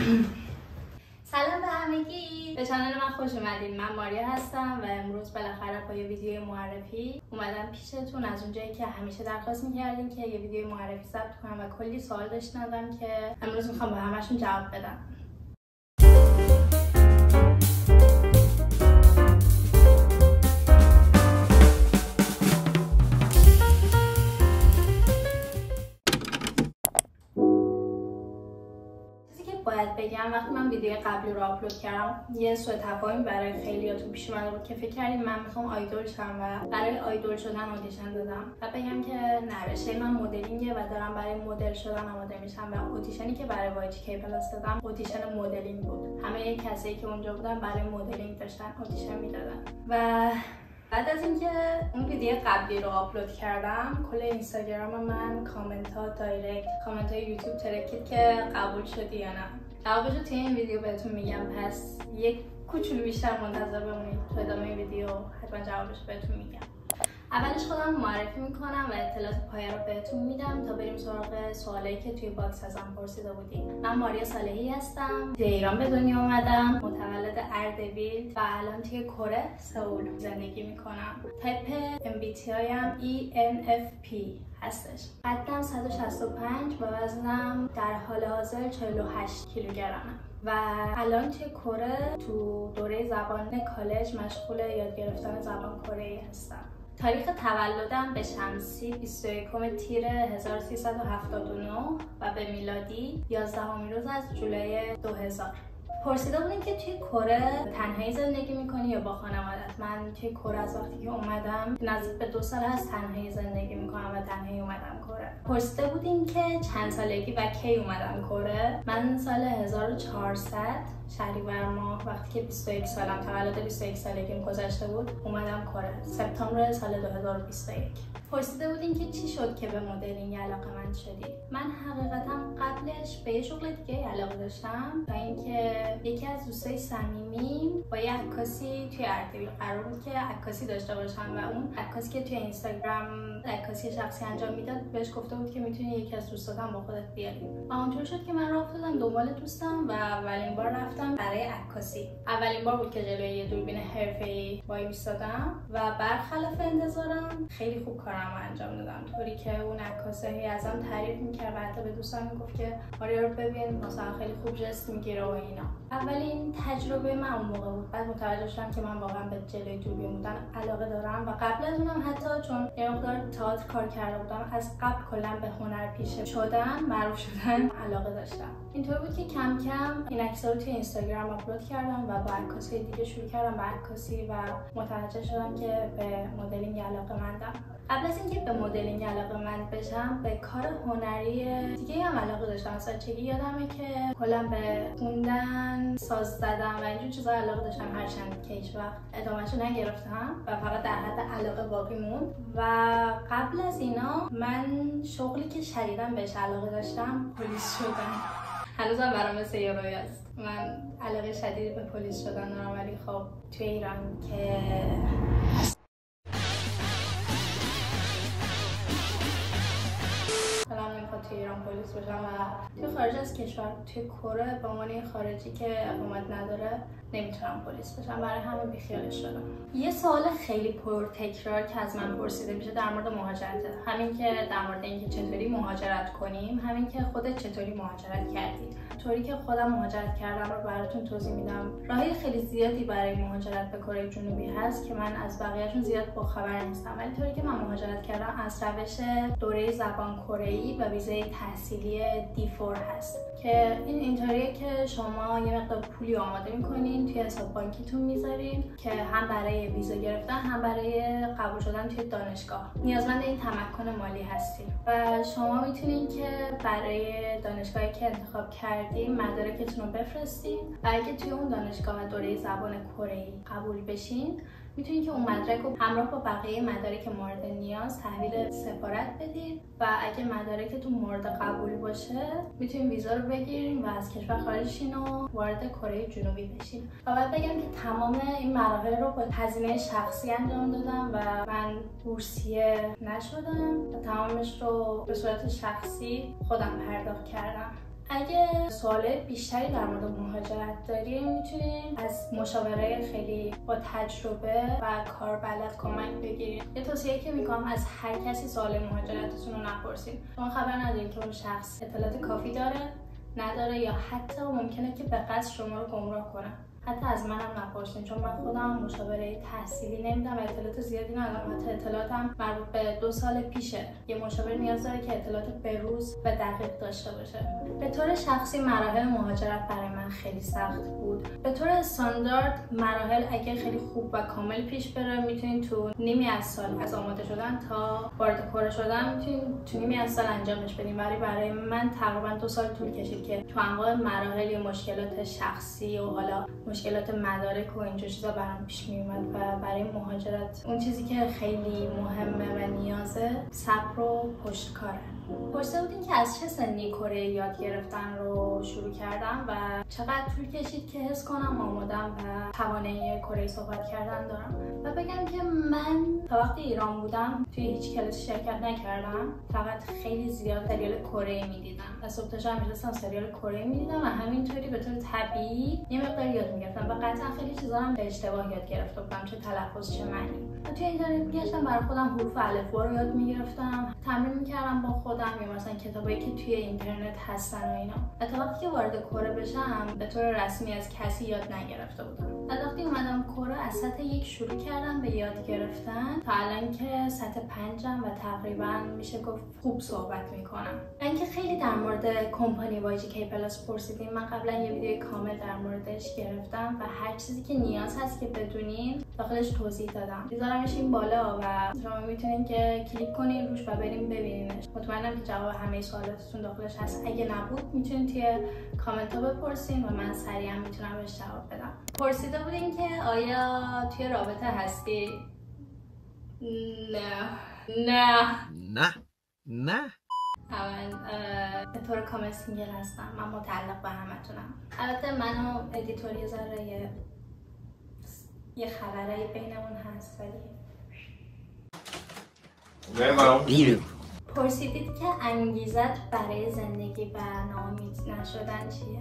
سلام به همگی، به کانال من خوش اومدین. من ماریا هستم و امروز بالاخره با یه ویدیو معرفی اومدم پیشتون. از اونجایی که همیشه درخواست می‌کردین که یه ویدیو معرفی ضبط کنم و کلی سوال داشتم که امروز میخوام با همشون جواب بدم. باید بگم وقتی من ویدیو قبلی رو آپلود کردم یه سوء تفاهمی برای خیلیاتون پیش اومده بود که فکر کردیم من میخوام آیدول شم و برای آیدول شدن اودیشن دادم و بگم که نه، رشته من مدلینگه و دارم برای مدل شدن آماده میشم و اودیشنی که برای YGK پلاس دادم اودیشن مدلینگ بود. همه کسایی که اونجا بودن برای مدلینگ داشتن اودیشن میدادن و بعد از اینکه اون ویدیو قبلی رو آپلود کردم کل اینستاگرام من کامنت ها دایرکت، کامنت های یوتیوب ترکید که قبول شدی یا نه. جوابش رو توی این ویدیو بهتون میگم، پس یک کوچولو بیشتر منتظر بمونید. تو ادامه ویدیو حتما جوابش رو بهتون میگم. اولش خودم معرفی میکنم و اطلاعات پایه رو بهتون میدم تا بریم سراغ سوالایی که توی باکس ازم پرسیده بودین. من ماریا صالحی هستم. توی ایران به دنیا اومدم. متولد اردبیل و الان توی کره سئول زندگی میکنم. تایپ MBTI ام ENFP هستش. قدم 165 و وزنم در حال حاضر 48 کیلوگرمه و الان توی کره تو دوره زبان کالج مشغول یاد گرفتن زبان کره‌ای هستم. تاریخ تولدم به شمسی 21 تیر 1379 و به میلادی 11 روز از جولای 2000. پرسیده بودین که توی کره تنهایی زندگی میکنی یا با خانوادت؟ من توی کره از وقتی که اومدم نزدیک به 2 سال هست تنهایی زندگی میکنم و تنهایی اومدم کره. پرسیده بودین که چند سالگی و کی اومدم کره؟ من سال 1400 شهریور ماه وقتی که 21 سالم، تولد 21 سالگیم گذشته بود، اومدم کره. سپتامبر سال 2021. پرسیده بودین که چی شد که به مدلینگ علاقه‌مند شدی؟ من حقیقتا قبلش به یه شغل دیگه علاقه داشتم تا اینکه یکی از دوستای صمیمیم با یه عکاسی توی اردبیل قرار بود که عکاسی داشته باشم و اون عکاسی که توی اینستاگرام عکاسی شخصی انجام میداد بهش گفته بود که میتونی یکی از دوستاتم با خودت بیاری. و اونطور شد که من راه افتادم دنبال دوستم و اولین بار رفتم برای عکاسی. اولین بار بود که جلوی یه دوربین حرفه‌ای وای میستادم و برخلاف انتظارم خیلی خوب کارم رو انجام دادم، طوری که اون عکاسه ازم تعریف میکرد و حتی به دوستم میگفت که ماریا رو ببین مثلا خیلی خوب جست میگیره و اینا. اولین تجربه من اون موقع بود. بعد متوجه شدم که من واقعا به جلوی دوربین بودن علاقه دارم و قبل از اونم حتی چون یه مقدار تئاتر کار کرده بودم از قبل کلا به هنرپیشه شدن، معروف شدن علاقه داشتم. اینطور بود که کم کم این عکس‌ها رو توی اینستاگرام آپلود کردم و با عکاسای دیگه شروع کردم به عکاسی و متوجه شدم که به مدلینگ علاقه‌مندم. قبل از اینکه به مدلینگ علاقه‌مند بشم به کار هنری دیگه هم علاقه داشتم. از بچگی یادمه که کلا به خوندن، ساز زدن و اینجور چیزا علاقه داشتم، هرچند که هیچ وقت ادامه‌شو نگرفتم و فقط در حد علاقه باقی موند. و قبل از اینا من شغلی که شدیداً بهش علاقه داشتم پلیس شدن. هنوزم برام مثل یه رویاست. من علاقه شدید به پلیس شدن دارم، ولی خب توی ایران که توی ایران پلیس باشم و توی خارج از کشور، توی کره به عنوان خارجی که اقامت نداره نمیتونم پلیس باشم، برای همه بیخیالش شدم. یه سوال خیلی پرتکرار که از من پرسیده میشه در مورد مهاجرته، همین که در مورد اینکه چطوری مهاجرت کنیم، همین که خودت چطوری مهاجرت کردی. طوری که خودم مهاجرت کردم رو براتون توضیح میدم. راههای خیلی زیادی برای مهاجرت به کره جنوبی هست که من از بقیه‌شون زیاد باخبر نیستم، ولی طوری که من مهاجرت کردم از روش دوره زبان کره‌ای و ویزای تحصیلی D4 هست که اینطوریه که شما یه مقدار پولی آماده میکنین توی حساب بانکیتون میذارین که هم برای ویزا گرفتن هم برای قبول شدن توی دانشگاه نیازمند این تمکن مالی هستین و شما میتونین که برای دانشگاهی که انتخاب کردین مدارکتون رو بفرستین و اگه توی اون دانشگاه دوره زبان کره‌ای قبول بشین میتونید که اون مدرک رو همراه با بقیه مدارک مورد نیاز تحویل سفارت بدید و اگه مدارکتون مورد قبول باشه میتونید ویزا رو بگیرین و از کشور خارج شین و وارد کره جنوبی بشین. و باید بگم که تمام این مراحل رو با هزینه شخصی انجام دادم و من بورسیه نشدم و تمامش رو به صورت شخصی خودم پرداخت کردم. اگه سوالات بیشتری در مورد مهاجرت داریم میتونیم از مشاوره خیلی با تجربه و کار بلد کمک بگیریم. یه توصیه که میکنم از هر کسی سوال مهاجرتتون رو نپرسید، چون خبر ندارید که اون شخص اطلاعات کافی داره، نداره، یا حتی ممکنه که به قصد شما رو گمراه کنه. حتی از منم نپرسین، چون من خودم مشاوره تحصیلی نمیدم و اطلاعات زیادی ندارم. حتی اطلاعاتم مربوط به 2 سال پیشه. یه مشاور نیاز داره که اطلاعات بروز و دقیق داشته باشه. به طور شخصی مراحل مهاجرت برای من خیلی سخت بود. به طور استاندارد مراحل اگه خیلی خوب و کامل پیش بره میتونین تو نیمی از سال از آماده شدن تا وارد کره شدن میتونین تو نیمی از سال انجامش بدین. برای من تقریبا 2 سال طول کشید که تو انواع مراحل مشکلات شخصی و حالا مشکلات مدارک و اینجور چیزا برام پیش می اومد و برای مهاجرت اون چیزی که خیلی مهمه و نیازه صبر و پشتکاره. پرسیده بودین که از چه سنی کره یاد گرفتن رو شروع کردم و چقدر طول کشید که حس کنم آمادم و توانایی کره صحبت کردن دارم. و بگم که من تا وقتی ایران بودم توی هیچ کلاسی شرکت نکردم، فقط خیلی زیاد سریال کره میدیدم و صبح تا شب میشستم سریال کره میدیدم و همینطوری به طور طبیعی یه مقدار یاد میگرفتم و قطعا خیلی چیزا هم به اشتباه یاد گرفته بودم، چه تلفظ چه معنی. و توی اینترنت میگشتم برای خودم حروف الفبا رو یاد میگرفتم، تمرین میکردم با خودم، یا مثلا کتابایی که توی اینترنت هستن و اینا. تا وقتی که وارد کره بشم به طور رسمی از کسی یاد نگرفته بودم. از وقتی اومدم کره از سطح 1 شروع کردم به یاد گرفتن تا الان که سطح 5م و تقریبا میشه گفت خوب صحبت میکنم. اینکه خیلی در مورد کمپانی YGK پلاس پرسیدین، من قبلا یه ویدیو کامل در موردش گرفتم و هر چیزی که نیاز هست که بدونین داخلش توضیح دادم. میذارمش این بالا و شما میتونین که کلیک کنین روش و بریم ببینینش. مطمئنم که جواب همه سوالاتتون داخلش هست. اگه نبود میتونین توی کامنت ها بپرسین و من سریعا میتونم بهش جواب بدم. پرسیده بودین که آیا توی رابطه هستی؟ نه من به طور کامل سینگل هستم. من متعلق به همتونم. البته من و ادیتور یه ذره یه خبرایی بینمون هست ولی پرسیدید که انگیزت برای زندگی و ناامید نشدن چیه؟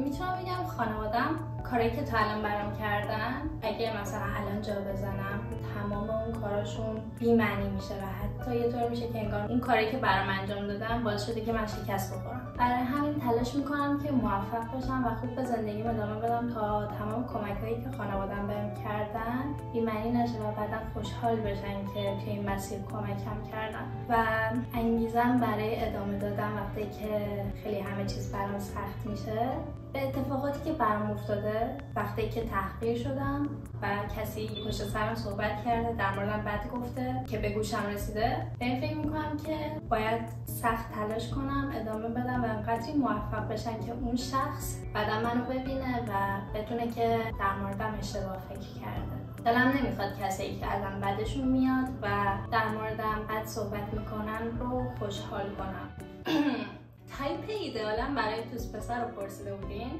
میتونم بگم خانوادم کاری که تا الان برام کردن، اگه مثلا الان جا بزنم تمام اون کاراشون بی‌معنی میشه و حتی یه طور میشه که انگار اون کاری که برام انجام دادن باعث شده که من شکست بخورم. برای همین تلاش میکنم که موفق باشم و خوب به زندگیم ادامه بدم تا تمام کمکایی که خانوادم بهم کردن بی‌معنی نشه و بعدا خوشحال بشن که توی این مسیر کمکم کردن. و انگیزم برای ادامه دادن وقتی که خیلی همه چیز برام سخت میشه به اتفاقاتی که برام افتاده، وقتی که تحقیر شدم و کسی پشت سرم صحبت کرده، در موردم بد گفته که به گوشم رسیده، به این فکر میکنم که باید سخت تلاش کنم، ادامه بدم و انقدری موفق بشم که اون شخص بعدا منو ببینه و بدونه که در موردم اشتباه فکر کرده. دلم نمیخواد کسی که ازم بدشون میاد و در موردم بد صحبت میکنن رو خوشحال کنم. تایپ ایدئالم برای دوست پسر رو پرسیده بودین؟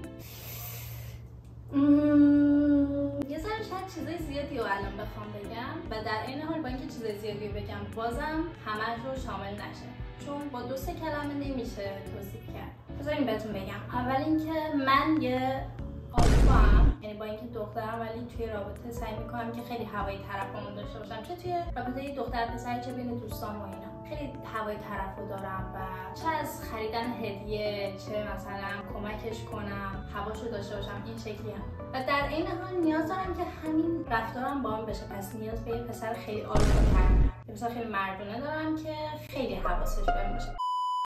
یه ذره شاید چیزای زیادی رو الان بخوام بگم و در این حال با اینکه چیزای زیادی رو بگم بازم همه رو شامل نشه، چون با 2-3 کلمه نمیشه توصیف کرد. بذارین بهتون بگم. اول اینکه من یه آلفام، یعنی با اینکه دخترم ولی توی رابطه سعی میکنم که خیلی هوای طرفمون داشته باشم، چه توی رابطه یه دختر پسر چه بین دوستان و اینا. خیلی هوای طرفو دارم و چه از خریدن هدیه چه مثلا کمکش کنم هواشو داشته باشم، این شکلی هم. و در این حال نیاز دارم که همین رفتارم با هم بشه، پس نیاز به یه پسر خیلی آلفاتر، یه پسر خیلی مردونه دارم که خیلی حواسش بهم باشه.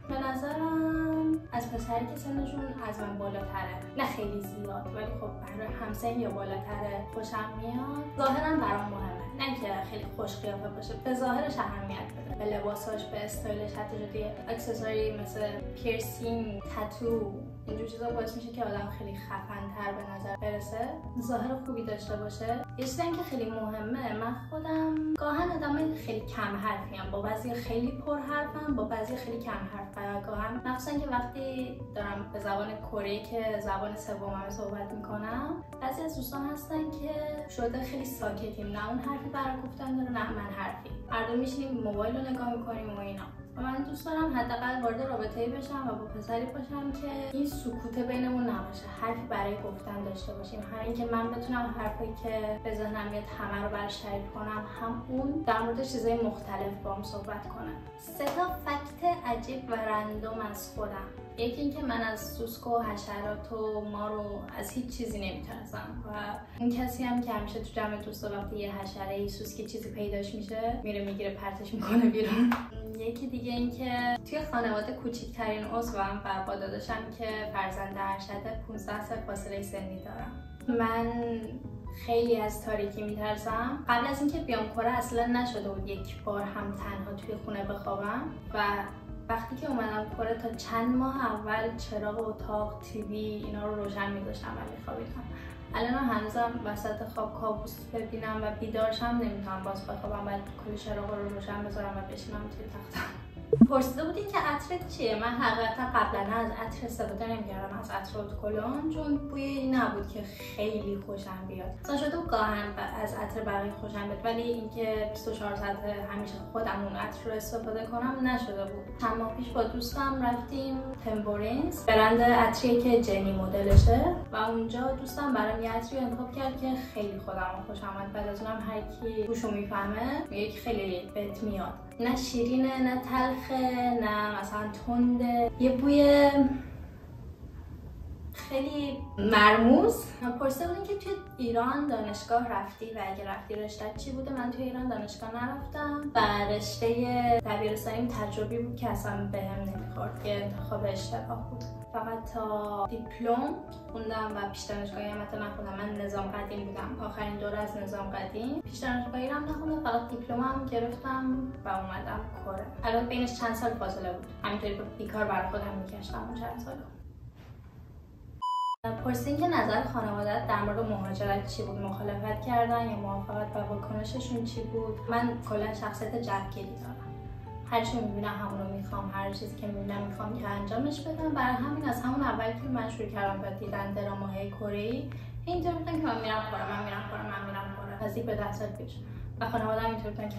به نظرم از پسری که سنشون از من بالاتره، نه خیلی زیاد ولی خب برای همسن یا بالاتره خوشم میاد. ظاهرا برام مهمه، نه که خیلی خوش قیافه باشه، به ظاهرش اهمیت بده، به لباساش، به استایلش، حتی جدی اکسسوری مثل پیرسینگ، تتو، اینجور چیزا باعث میشه که آدم خیلی خفن‌تر به نظر برسه، ظاهر خوبی داشته باشه. یه چیزی که خیلی مهمه، من خودم گاهن آدم خیلی کم حرفیم، با بعضی خیلی پر حرفم، با بعضی خیلی کم حرف. و گاهن مخصوصا که وقتی دارم به زبان کره که زبان سومم صحبت میکنم، بعضی از دوستان هستن که شده خیلی ساکتیم، نه اون حرفی برای گفتن داره نه من حرفی، هر دو میشینیم موبایل رو نگاه میکنیم و اینا. و من دوست دارم حداقل وارد رابطه‌ای بشم و با پسری باشم که این سکوت بینمون نباشه، حرفی برای گفتن داشته باشیم. همین که من بتونم حرفی که به ذهنم میاد همه رو براش تعریف کنم، هم اون در مورد چیزای مختلف باهم صحبت کنه. 3 تا فکت عجیب و رندوم از خودم. یکی اینکه من از سوسک و حشرات و مار و از هیچ چیزی نمیترسم و اون کسی هم که همیشه تو جمع دوستا وقتی یه حشره سوسکی چیزی پیداش میشه میره میگیره پرتش میکنه بیرون. یکی دیگه اینکه توی خانواده کوچیکترین عضوم و با داداشم که فرزند ارشد 15 سال فاصله سنی دارم. من خیلی از تاریکی میترسم. قبل از اینکه بیام کره اصلا نشده بود یک بار هم تنها توی خونه بخوابم و وقتی که اومدم کره تا چند ماه اول چراغ اتاق، تیوی اینا رو روشن می‌ذاشتم و می‌خوابیدم. الان هنوزم وسط خواب کابوس ببینم و بیدارشم نمیتونم باز بخوابم، باید کل چراغ رو روشن بذارم و بشینم توی تختم. پرسیده بودین که عطرت چیه؟ من حقیقتا قبلا از عطر استفاده نمی‌کردم، از عطر اتکلون، چون بوی نبود که خیلی خوشم بیاد. اصلا شده بود گاهن از عطر بقیه خوشم بیاد، ولی اینکه 24 ساعت همیشه خودم اون عطر رو استفاده کنم نشده بود. چند ماه پیش با دوستم رفتیم تمبورینز، برند عطریه که جنی مدلشه و اونجا دوستم برام یه عطری انتخاب کرد که خیلی خودم خوشم اومد. بعد از اونم هر کی بوشو میفهمه میگه که خیلی بهت میاد، نه شیرینه نه تلخه نه مثلا تنده، یه بوی خیلی مرموز. پرسیده بودین که توی ایران دانشگاه رفتی و اگه رفتی رشته‌ت چی بوده؟ من توی ایران دانشگاه نرفتم و رشته دبیرستانیم تجربی بود که اصلا بهم نمیخورد، یه انتخاب اشتباه بود. فقط تا دیپلم خوندم و پیش دانشگاهی هم حتی نخوندم. من نظام قدیم بودم، آخرین دوره از نظام قدیم. پیش دانشگاهی هم نخوندم، فقط دیپلمم گرفتم و اومدم کره. الان بینش چند سال فاصله بود، همینطوری بیکار برای خودم میگشتم اون چند سال. پرسیدین که نظر خانواده‌ات در مورد مهاجرت چی بود؟ مخالفت کردن یا موافقت و واکنششون چی بود؟ من کلا شخصیت جوگیری دارم. هر چی میبینم همون رو میخوام، هر چیزی که میبینم میخوام که انجامش بدم. برای همین از همون اول که من شروع کردم به دیدن دراماهای کره‌ای، اینطور بودم که من میرم کره. نزدیک به 10 سال پیش. و خانواده‌ام اینطور بودن که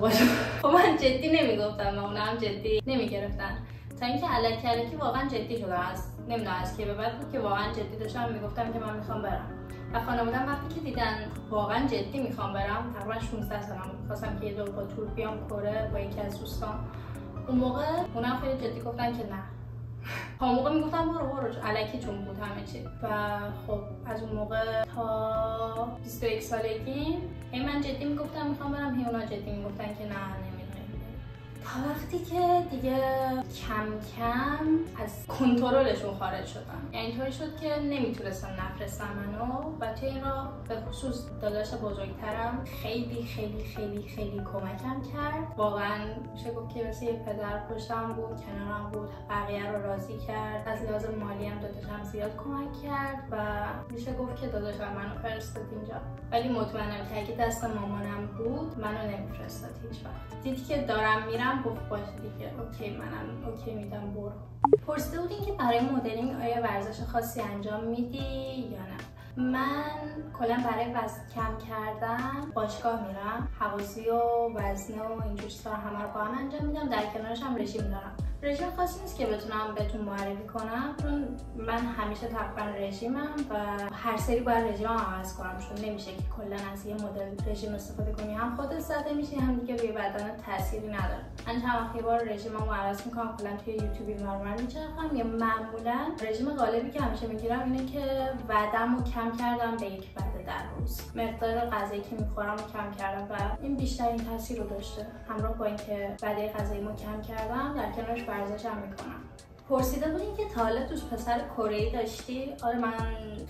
باشه. خب من جدی نمیگفتم و اونا هم جدی نمیگرفتن. تا اینکه الکی واقعا جدی شدم. نمیدونم از کی به بعد بود که واقعا جدی داشتم میگفتم که من میخوام برم. و خانواده‌ام وقتی که دیدن واقعا جدی میخوام برم، تقریبا 16 سالم بود، خواستم که یه دور با تور بیام کره با یکی از دوستان. اون موقع اونا خیلی جدی گفتن که نه. اون موقع میگفتم برو الکی چون بود همه چی. و خب از اون موقع تا 21 سالگی من جدی میگفتم میخوام برم، اونا جدی میگفتن که نه نمیدونم. تا وقتی که دیگه کم کم از کنترلشون خارج شدم، یعنی اینطوری شد که نمیتونستم نفرستم منو و توی این راه به خصوص داداش بزرگترم خیلی خیلی خیلی خیلی کمکم کرد. واقعا میشه گفت که مثل یه پدر پشتم بود، کنارم بود، بقیه رو راضی کرد. از لحاظ مالی هم داداشم زیاد کمک کرد و میشه گفت که داداشم منو فرستاد اینجا. ولی مطمئنم که اگه دست مامانم بود منو نمیفرستاد هیچ وقت. دیدی که دارم میرم گفت باشه دیگه اوکی، منم اوکی میدم برو. پرسیده بودین که برای مدلینگ آیا ورزش خاصی انجام میدی یا نه؟ من کلا برای وزن کم کردن باشگاه میرم، هوازی و وزنه و اینجور چیزا همه رو با هم انجام میدم. در کنارش هم رژیم دارم. رژیم خاصی نیست که بتونم بهتون معرفی کنم، چون من همیشه تقریبا رژیمم و هر سری باید رژیمم عوض کنم، چون نمیشه که کلا از یه مدل رژیم استفاده کنی هم خودت زده میشی هم دیگه روی بدن تأثیری نداره. من چند وقت یه بار رژیممو عوض میکنم، کلا توی یوتیوب نرمال میچرخم. یا معمولا رژیم غالبی که همیشه میگیرم اینه که وعده‌مو کم کردم به یک وعده در روز. مقدار غذایی که میخورم رو کم کردم و این بیشترین تاثیر رو داشته. همراه با اینکه وعده غذاییمو کم کردم در کنارش ورزشم میکنم. پرسیده بودین که تا حالا دوست پسر کره‌ای داشتی؟ آره، من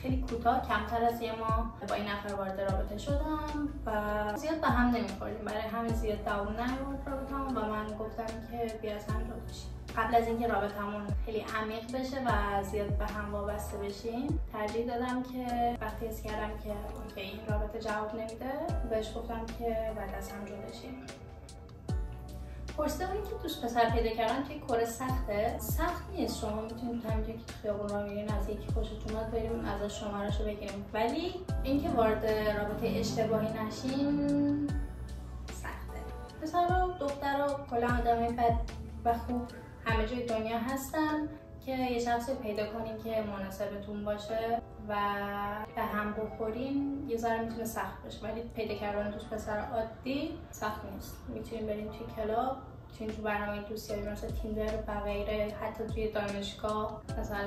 خیلی کوتاه کمتر از یه ماه با این نفر وارد رابطه شدم و زیاد به هم نمیخوردیم، برای همین زیاد دوام نیاورد رابطه‌مون و من گفتم که بیا از هم جدا شیم. قبل از اینکه رابطمون خیلی عمیق بشه و زیاد به هم وابسته بشیم، ترجیح دادم که وقتی حس کردم که اوکی این رابطه جواب نمیده، بهش گفتم که بعد از هم جدا شیم. پرسیده بودین که دوست پسر پیدا کردن توی کره سخته؟ سخت نیست، شما میتونید همینجوری که خیابون راه میرین از یکی خوشتون اومد بریم ازش شماره‌شو بگیریم، ولی اینکه وارد رابطه اشتباهی نشین سخته. پسر و دختر و کلا آدمای بد و خوب همه جای دنیا هستن که یه شخصی پیدا کنین که مناسبتون باشه و به هم بخورین یه ذره میتونه سخت باشه، ولی پیدا کردن دوست پسر عادی سخت نیست. میتونین برین توی کلاب، میتونین تو برنامه دوستیابی مثل تیندر و غیره، حتی توی دانشگاه مثلا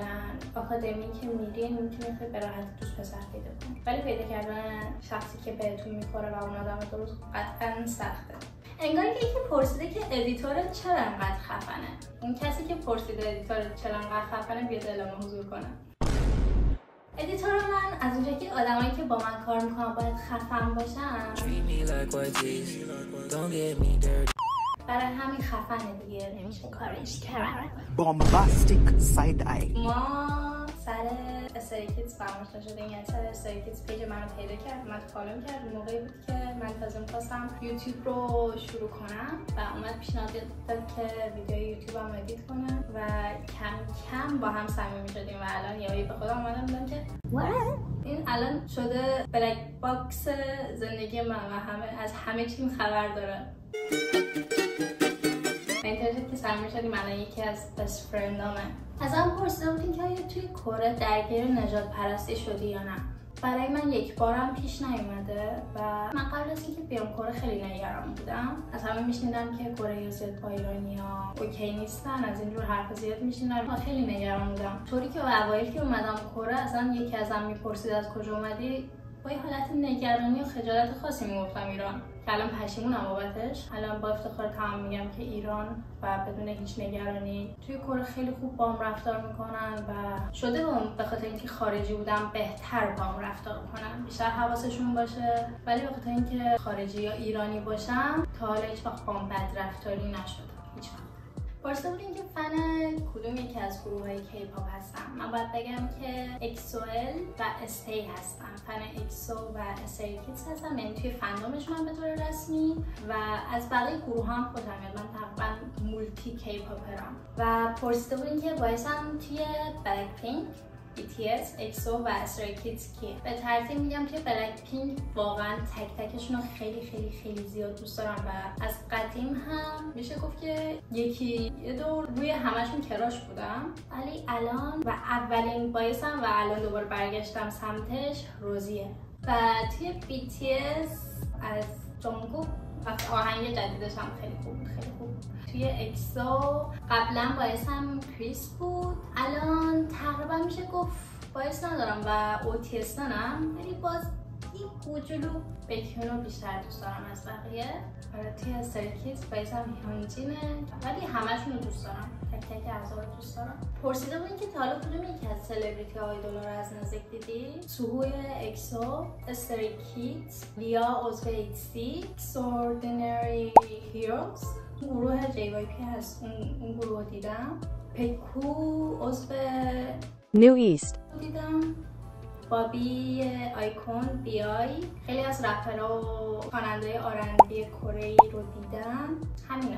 آکادمی که میرین میتونین خیلی به راحتی دوست پسر پیدا کنین، ولی پیدا کردن شخصی که بهتون میخوره و اون آدم درست قطعا سخته. انگار که یکی پرسیده که ادیتور چرا انقدر خفنه. اون کسی که پرسیده ادیتور چرا انقدر خفنه بیاد اعلام حضور کنه. ادیتور من از اونجایی که آدمایی که با من کار میکنن باید خفن باشن، برای همین خفنه دیگه، نمیشه کارش کرد. Bombastic side eye. ما سر استریکیتس فراموش نشدیم، یعنی سر استریکیتس پیج منو پیدا کرد، من فالو کرد. موقعی بود که من تازه می‌خواستم یوتیوب رو شروع کنم و اومد پیشنهاد داد که ویدیو یوتیوبم ادیت کنم و کم کم با هم صمیمی شدیم و الان یهویی به خودم اومدم دیدم که این الان شده بلک باکس زندگی من و همه از همه چیم خبر داره. اینطوری که صمیمی شدیم، الان یکی از بست فرندامه. ازم پرسیده بودین که آیا توی کره درگیر نژاد پرستی شدی یا نه. برای من یک بارم پیش نیومده و من قبل از اینکه بیام کره خیلی نگران بودم. از همه میشنیدم که کره زیاد با ایرانی‌ها اوکی نیستن، از اینجور حرفا زیاد میشنیدم و خیلی نگران بودم. طوری که اوایل که اومدم کره اصلا یکی ازم میپرسید از کجا اومدی، با یه حالت نگرانی و خجالت خاصی میگفتم ایران، که الان پشیمونم بابتش. الان با افتخار تمام میگم که ایران و بدون هیچ نگرانی توی کره خیلی خوب باهم رفتار میکنن و شده به خاطر اینکه خارجی بودم بهتر باهم رفتار کنن، بیشتر حواسشون باشه. ولی به خاطر اینکه خارجی یا ایرانی باشم تا حالا هیچ وقت باهم بد رفتاری نشده، هیچ وقت. پرسیده بودین که فن کدوم یکی از گروه‌های کی‌پاپ هستم. من باید بگم که اکسوئل و استی هستم. فن اکسو و استریکیدز هستم، یعنی توی فندامشون به طور رسمی، و از بقیه گروه هم خودم میاد. من تقریبا مولتی کی‌پاپرم. و پرسیده بودین که وایسم توی بلک پینک، BTS، اکسو و استریکیدز کیه. به ترتیب میگم که بلک پینک واقعا تک تکشون رو خیلی خیلی خیلی زیاد دوست دارم و از قدیم هم میشه گفت که یه دور روی همشون کراش بودم، ولی الان و اولین باعثم و الان دوباره برگشتم سمتش روزیه. و توی BTS از جونگوک و آهنگ جدیدش هم خیلی خوب توی اکسو قبلا باعثم کریس بود، الان تقریبا میشه گفت باعث ندارم و اوتیستانم، ولی باز این کوچولو بکیونو بیشتر دوست دارم از بقیه. توی استریکیدز باعثم هیونجینه، ولی همشون رو دوست دارم، تک تک اعضا رو دوست دارم. پرسیده بودین که تا حالا کدوم یکی از سلبریتی آیدول رو از نزدیک دیدی؟ سوهوی اکسو، استریکیدز، لیا عضو ایتزی، اکستراردینری هیروز، گروه JYP هست، اون گروه دیدم. پکو عضو نیو ایست دیدم. بابی آیکون بیای، خیلی از رپرها و خواننده آرندبی کره‌ای رو دیدم. همینا.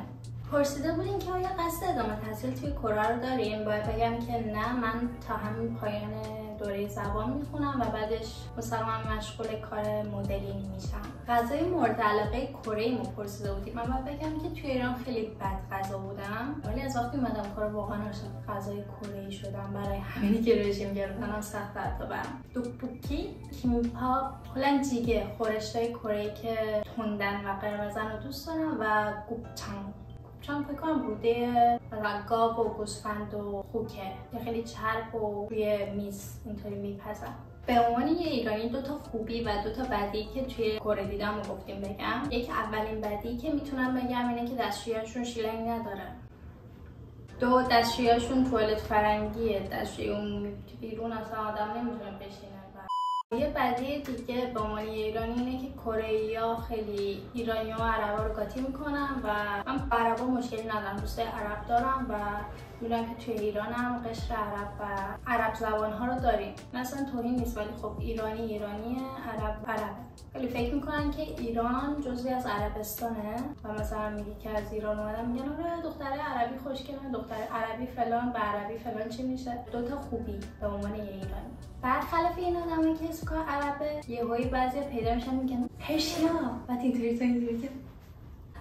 پرسیده بودین که آیا قصد ادامه تحصیل توی کره رو دارین؟ باید بگم که نه، من تا همین پایان دوره زبان میخونم و بعدش مسلما مشغول کار مدلینگ میشم. غذای مورد علاقه کره‌ای مو پرسیده بودید. من باید بگم که توی ایران خیلی بد غذا بودم، ولی از وقتی اومدم کره واقعا عاشق غذای کره‌ای شدم. برای همینی که رژیم گرفتنم سخت تا برام. دوکبوکی، کیمپاپ، کلا جیگه، خورشتای کره‌ای که تندن و قرمزن رو دوست دارم و گوپچانگ. چون فکر کنم بوده مثلا گاو و گوسفند و خوکه که خیلی چرب و روی میز اینطوری میپزن. به عنوان یه ایرانی دو تا خوبی و دو تا بدی که توی کره دیدم رو گفتیم بگم. یک اولین بدی که میتونم بگم اینه که دستشویی‌هاشون شیلنگ نداره. دو، دستشویی‌هاشون توالت فرنگیه، دستشویی عمومی بیرون اصلا آدم نمیتونه بشینه. یه بدی دیگه به عنوان ایرانی اینه که کره‌ای‌ها خیلی ایرانی‌ها و عرب‌ها رو قاطی میکنن و من با عرب‌ها مشکلی ندارم، دوستای عرب دارم و میدونم که توی ایرانم قشر عرب و عرب زبان‌ها رو داریم. مثلا توهین نیست، ولی خب ایرانیه، عربه. خیلی فکر میکنن که ایران جزوی از عربستانه و مثلا میگی که از ایران اومدن میگن آره دختره عربی خوشگله، دختره عربی فلان، به عربی فلان چی میشه. دوتا خوبی به عنوان یه ایرانی. برخلاف این آدمی که اسکا عربه، یهویی بعضی پیدا میشن میگن پرشیا و اینطوری که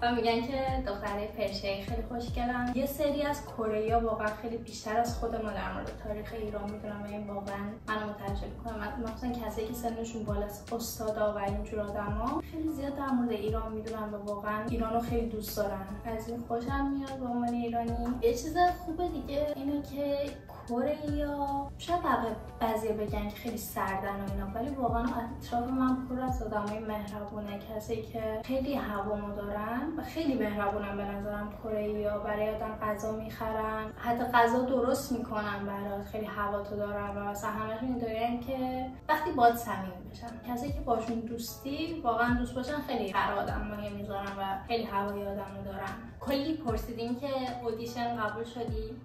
و میگن که دخترای پرشیایی خیلی خوشگلن. یه سری از کره‌ای‌ها واقعا خیلی بیشتر از خود ما در مورد تاریخ ایران میدونن و این واقعا منو متعجب می‌کنه. مثلا کسایی که سنشون بالاست، استادا و اینجور آدما خیلی زیاد در مورد ایران میدونن و واقعا ایرانو خیلی دوست دارن. از این خوشم میاد به عنوان ایرانی. یه چیز خوبه دیگه اینه که کره‌ای‌ها شاید بعضیا بگن که خیلی سردن و اینا، ولی واقعا اطراف من پر از آدمای مهربونه، کسی که خیلی هوامو دارن و خیلی مهربونن. به نظرم کره‌ای‌ها برای آدم غذا میخرن، حتی غذا درست میکنن برات، خیلی هواتو دارن و مثلا همشون اینطورین که وقتی باهات صمیمی بشن. کسی که باشون دوستی واقعا دوست باشن خیلی برای آدم مهم میذارن و خیلی هوای آدمو دارن. کلی پرسیدین که اودیشن قبول شدی؟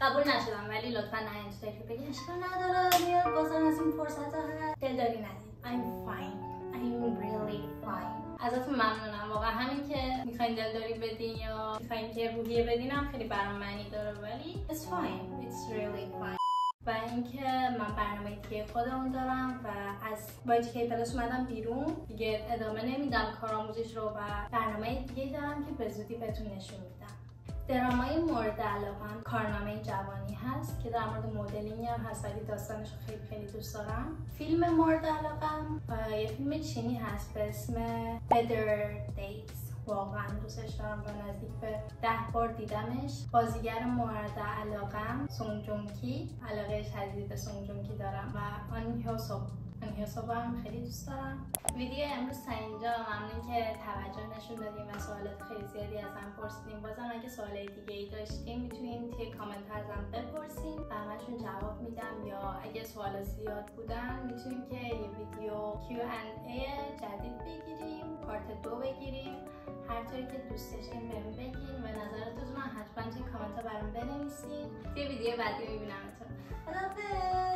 قبول نشدم، ولی لطفا نه تو که بگی اشکال نداره میاد بازم از این فرصت ها هست. دلداری ندید. I'm fine. I'm really fine. ازتون ممنونم واقعا. همین که میخواین دلداری بدین یا میخواین که روحیه بدینم خیلی برام معنی داره، ولی it's fine. It's really fine. و اینکه من برنامه دیگه خودمون دارم و از YGK پلاس اومدم بیرون دیگه، ادامه نمیدم کارآموزیش رو و برنامه دیگه دارم که به زودی بهتون نشون میدم. درامای مورد علاقه‌ام کارنامه جوانی هست که در مورد مدلینگ هم هست، ولی داستانش رو خیلی دوست دارم. فیلم مورد علاقه‌ام یه فیلم چینی هست به اسم Better Days. واقعا دوستش دارم و نزدیک به 10 بار دیدمش. بازیگر مورد علاقه‌ام سونگ جونگ کی، علاقه شدید به سونگ جونگ کی دارم و آن هیوسو هم خیلی دوست دارم. ویدیو امروز تا اینجا. ممنون که توجه نشون دادین و سوالات خیلی زیادی ازم پرسیدین. بازم اگه سوالای دیگه ای داشتین میتونین توی کامنت ازم بپرسین و همشون جواب میدم، یا اگه سوالات زیاد بودن میتونیم که یه ویدیو Q&A جدید بگیریم، پارت 2 بگیریم. هر طوری که دوست داشتین بهم بگین و نظراتتون رو حتما توی کامنت ها برام بنویسین. توی ویدیو بعدی میبینمتون. خداحافظ.